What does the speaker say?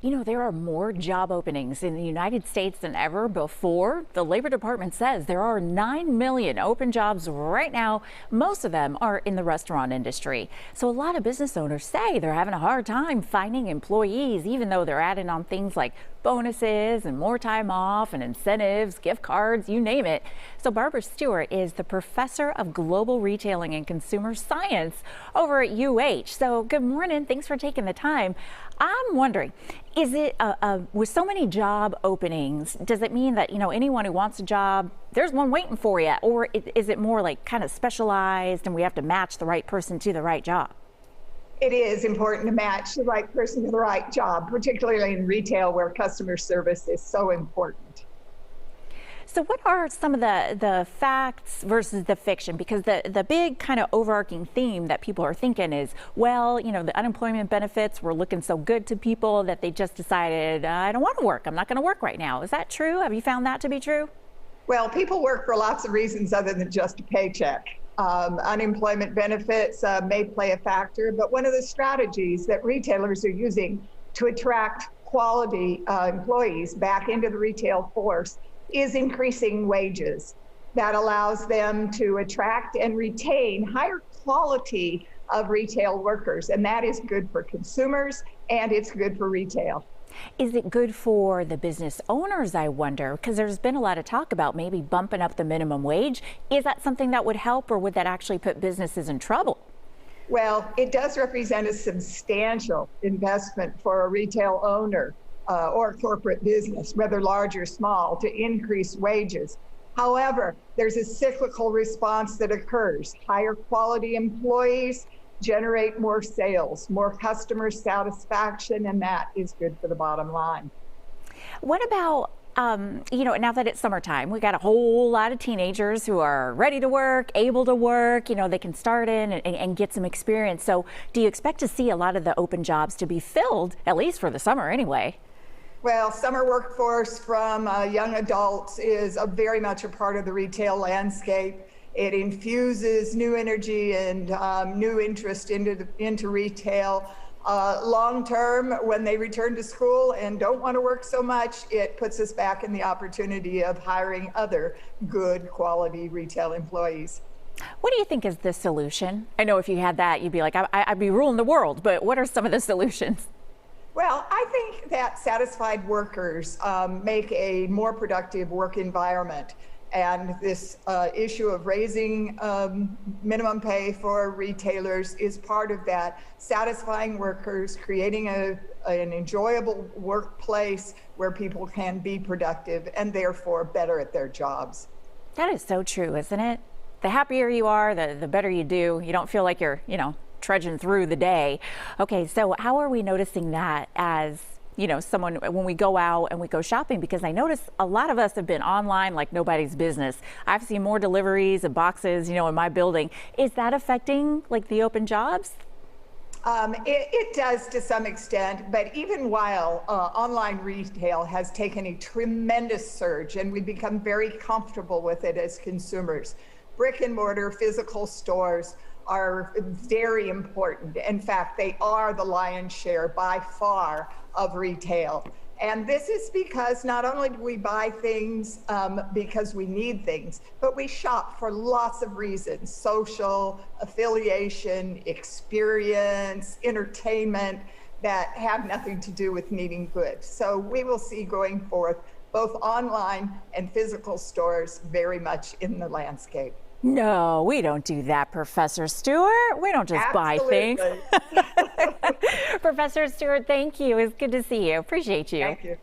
You know, there are more job openings in the United States than ever before. The Labor Department says there are 9 million open jobs right now. Most of them are in the restaurant industry. So a lot of business owners say they're having a hard time finding employees, even though they're adding on things like bonuses and more time off and incentives, gift cards, you name it. So Barbara Stewart is the professor of global retailing and consumer science over at UH. So good morning. Thanks for taking the time. I'm wondering, is it with so many job openings, does it mean that, you know, anyone who wants a job, there's one waiting for you? Or is it more like kind of specialized and we have to match the right person to the right job? It is important to match the right person to the right job, particularly in retail where customer service is so important. So what are some of the facts versus the fiction? Because the big kind of overarching theme that people are thinking is, well, you know, the unemployment benefits were looking so good to people that they just decided, I don't want to work. I'm not going to work right now. Is that true? Have you found that to be true? Well, people work for lots of reasons other than just a paycheck. Unemployment benefits may play a factor, but one of the strategies that retailers are using to attract quality employees back into the retail force is increasing wages. That allows them to attract and retain higher quality of retail workers, and that is good for consumers and it's good for retail. Is it good for the business owners, I wonder? Because there's been a lot of talk about maybe bumping up the minimum wage. Is that something that would help, or would that actually put businesses in trouble? Well, it does represent a substantial investment for a retail owner or corporate business, whether large or small, to increase wages. However, there's a cyclical response that occurs. Higher quality employees generate more sales, more customer satisfaction, and that is good for the bottom line. What about, you know, now that it's summertime, we got a whole lot of teenagers who are ready to work, able to work, you know, they can start in and get some experience. So do you expect to see a lot of the open jobs to be filled, at least for the summer anyway? Well, summer workforce from young adults is very much a part of the retail landscape. It infuses new energy and new interest into retail. Long term, when they return to school and don't want to work so much, it puts us back in the opportunity of hiring other good quality retail employees. What do you think is the solution? I know if you had that, you'd be like, I'd be ruling the world, but what are some of the solutions? Well, I think that satisfied workers make a more productive work environment. And this issue of raising minimum pay for retailers is part of that. Satisfying workers, creating an enjoyable workplace where people can be productive and therefore better at their jobs. That is so true, isn't it? The happier you are, the better you do. You don't feel like you're, you know, trudging through the day. Okay, so how are we noticing that as, you know, someone when we go out and we go shopping? Because I notice a lot of us have been online like nobody's business. I've seen more deliveries of boxes, you know, in my building. Is that affecting like the open jobs? It does to some extent, but even while online retail has taken a tremendous surge and we've become very comfortable with it as consumers, brick and mortar physical stores are very important. In fact, they are the lion's share by far of retail. And this is because not only do we buy things because we need things, but we shop for lots of reasons: social, affiliation, experience, entertainment, that have nothing to do with needing goods. So we will see going forth both online and physical stores very much in the landscape. No, we don't do that, Professor Stewart. We don't just buy things. Professor Stewart, thank you. It's good to see you. Appreciate you. Thank you.